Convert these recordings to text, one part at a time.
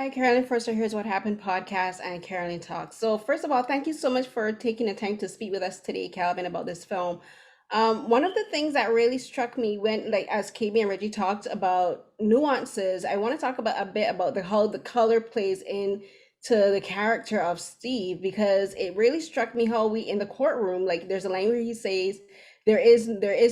Hi, Carolyn. First, Here's What Happened podcast and Carolyn Talks. So, first of all, thank you so much for taking the time to speak with us today, Calvin, about this film. One of the things that really struck me when, like, as KB and Reggie talked about nuances, I want to talk about a bit about how the color plays in to the character of Steve, because it really struck me how we in the courtroom, like, there's a line where he says there is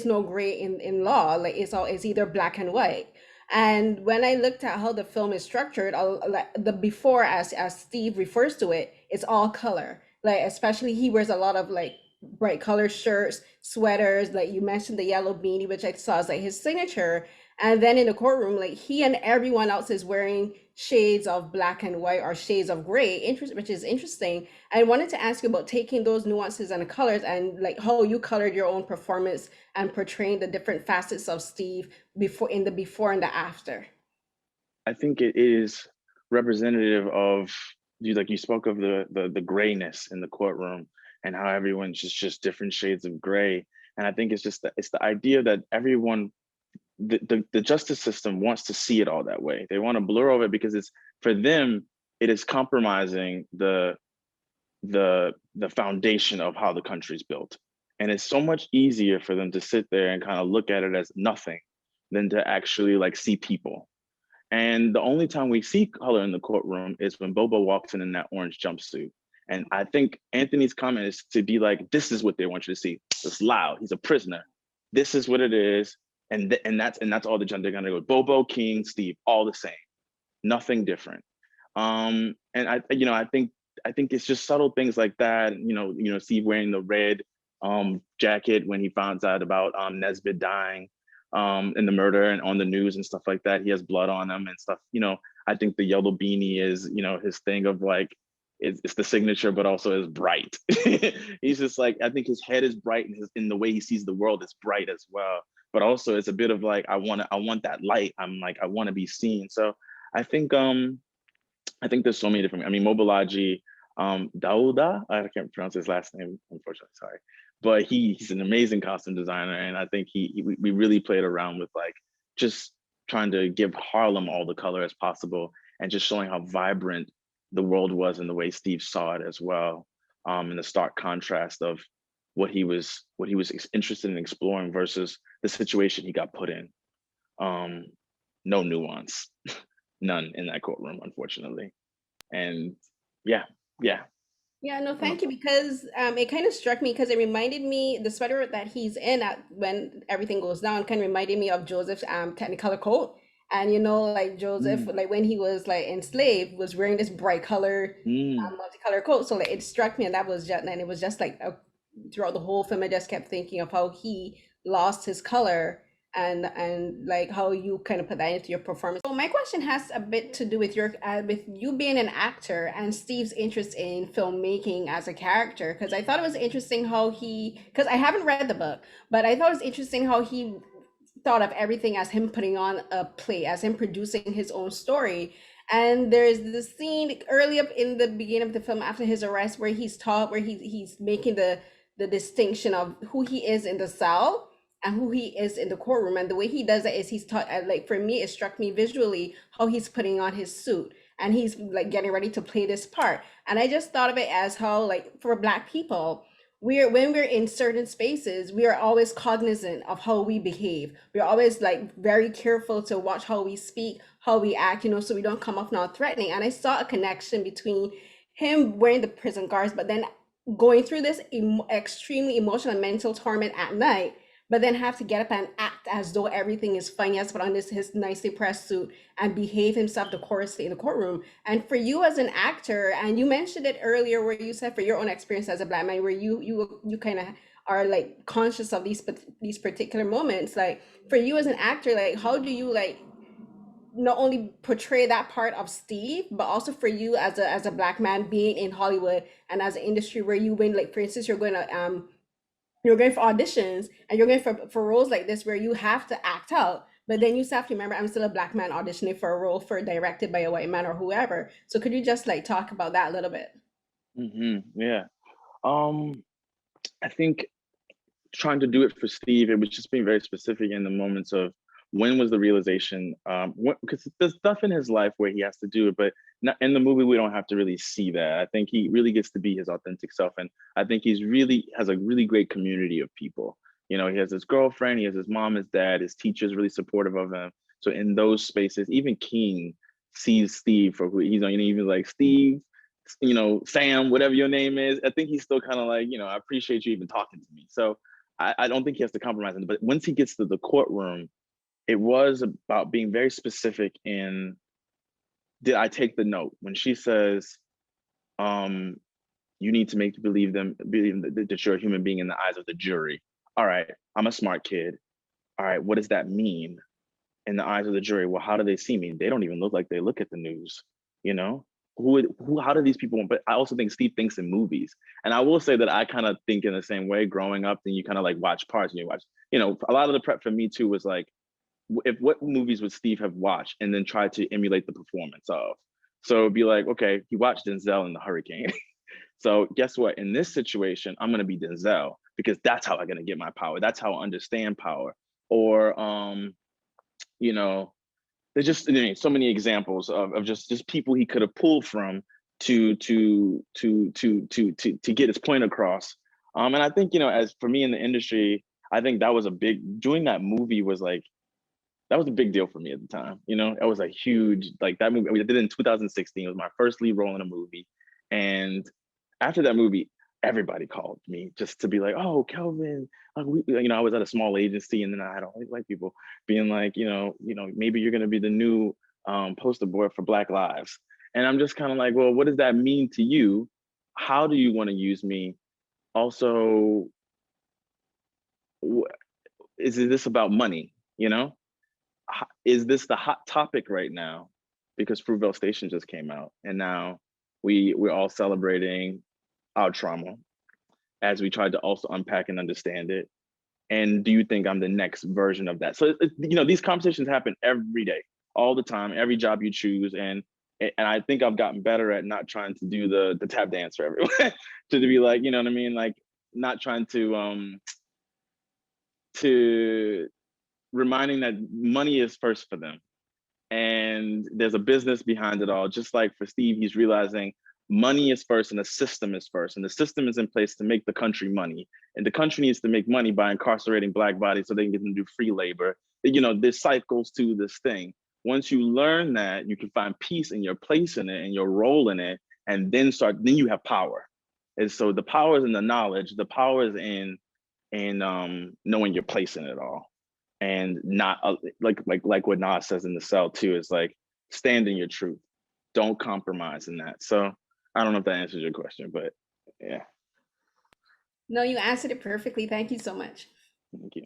no gray in law, like it's either black and white. And when I looked at how the film is structured, like the before, as Steve refers to it, it's all color. Like especially he wears a lot of like bright color shirts, sweaters. Like you mentioned the yellow beanie, which I saw as like his signature. And then in the courtroom, like he and everyone else is wearing shades of black and white or shades of gray, which is interesting. I wanted to ask you about taking those nuances and the colors and like how you colored your own performance and portraying the different facets of Steve before and the after. I think it is representative of you, like you spoke of the grayness in the courtroom and how everyone's just different shades of gray. And I think it's the idea that everyone the justice system wants to see it all that way. They want to blur over it because it's for them, it is compromising the foundation of how the country's built. And it's so much easier for them to sit there and kind of look at it as nothing than to actually like see people. And the only time we see color in the courtroom is when Bobo walks in that orange jumpsuit. And I think Anthony's comment is to be like, this is what they want you to see. It's loud. He's a prisoner. This is what it is. And that's all the gender. They're gonna go Bobo, King, Steve, all the same, nothing different. And I think it's just subtle things like that. Steve wearing the red jacket when he finds out about Nesbitt dying in the murder and on the news and stuff like that. He has blood on him and stuff. I think the yellow beanie is, his thing of like, it's the signature, but also is bright. He's just like, I think his head is bright and in the way he sees the world is bright as well. But also it's a bit of like, I want that light. I'm like, I want to be seen. So I think there's so many different, I mean, Mobilaji, Dauda, I can't pronounce his last name, unfortunately, sorry. But he's an amazing costume designer. And I think we really played around with like, just trying to give Harlem all the color as possible and just showing how vibrant the world was and the way Steve saw it as well. And the stark contrast of what he was interested in exploring versus the situation he got put in. No nuance, none in that courtroom, unfortunately. And yeah, yeah. Yeah, no, thank you. Because it kind of struck me because it reminded me the sweater that he's in at when everything goes down kind of reminded me of Joseph's Technicolor coat. And like Joseph, Mm, like when he was like enslaved, was wearing this bright color, mm. multicolor coat. So like it struck me, and it was just like throughout the whole film, I just kept thinking of how he lost his color and like how you kind of put that into your performance. So my question has a bit to do with your with you being an actor and Steve's interest in filmmaking as a character, because I thought it was interesting how he, because I haven't read the book, but I thought it was interesting how he thought of everything as him putting on a play, as him producing his own story. And there's this scene early up in the beginning of the film after his arrest where he's making the distinction of who he is in the cell and who he is in the courtroom. And the way he does it is he's taught, like for me, it struck me visually how he's putting on his suit and he's like getting ready to play this part. And I just thought of it as how, like, for Black people, when we're in certain spaces, we are always cognizant of how we behave. We're always like very careful to watch how we speak, how we act, so we don't come off non-threatening. And I saw a connection between him wearing the prison guards, but then going through this extremely emotional and mental torment at night, but then have to get up and act as though everything is fine. He has to put on his nicely pressed suit and behave himself decorously in the courtroom. And for you as an actor, and you mentioned it earlier where you said for your own experience as a Black man, where you kind of are like conscious of these particular moments. Like for you as an actor, like how do you like not only portray that part of Steve, but also for you as a Black man being in Hollywood and as an industry where you win, like for instance, you're going for auditions and you're going for roles like this where you have to act out, but then you still have to remember I'm still a Black man auditioning for a role for directed by a white man or whoever. So could you just like talk about that a little bit? Yeah. Um, I think trying to do it for Steve, it was just being very specific in the moments of when was the realization? Because there's stuff in his life where he has to do it, but not, in the movie we don't have to really see that. I think he really gets to be his authentic self, and I think he's really has a really great community of people. You know, he has his girlfriend, he has his mom, his dad, his teacher's really supportive of him. So in those spaces, even King sees Steve for who he's on. You know, even like Steve, you know, Sam, whatever your name is. I think he's still kind of like, you know, I appreciate you even talking to me. So I don't think he has to compromise. But once he gets to the courtroom, it was about being very specific in, did I take the note when she says, you need to make you believe that you're a human being in the eyes of the jury. All right, I'm a smart kid. All right, what does that mean in the eyes of the jury? Well, how do they see me? They don't even look like they look at the news, you know? How do these people, but I also think Steve thinks in movies. And I will say that I kind of think in the same way growing up, then you kind of like watch parts and you watch, you know, a lot of the prep for me too was like, what movies would Steve have watched and then try to emulate the performance of? So it'd be like, okay, he watched Denzel in The Hurricane. So guess what? In this situation, I'm gonna be Denzel because that's how I'm gonna get my power. That's how I understand power. Or you know, there's just, I mean, so many examples of just people he could have pulled from to get his point across. And I think, you know, as for me in the industry, I think that was a big, doing that movie was like, that was a big deal for me at the time. You know, it was a huge, like that movie, we did it in 2016. It was my first lead role in a movie. And after that movie, everybody called me just to be like, oh, Kelvin, like you know, I was at a small agency and then I had all these white people being like, maybe you're going to be the new poster boy for Black Lives. And I'm just kind of like, well, what does that mean to you? How do you want to use me? Also, is this about money? You know, is this the hot topic right now? Because Fruitvale Station just came out, and now we're all celebrating our trauma as we tried to also unpack and understand it. And do you think I'm the next version of that? So you know, these conversations happen every day, all the time, every job you choose, and I think I've gotten better at not trying to do the tap dance for everyone, to be like, you know what I mean, like not trying to reminding that money is first for them. And there's a business behind it all. Just like for Steve, he's realizing money is first and the system is first. And the system is in place to make the country money. And the country needs to make money by incarcerating Black bodies so they can get them to do free labor. You know, this cycles to this thing. Once you learn that, you can find peace in your place in it and your role in it, and then you have power. And so the power is in the knowledge, the power is in knowing your place in it all, and not like what Nas says in The Cell too, is like, stand in your truth, don't compromise in that. So I don't know if that answers your question, but yeah. No, you answered it perfectly. Thank you so much. Thank you.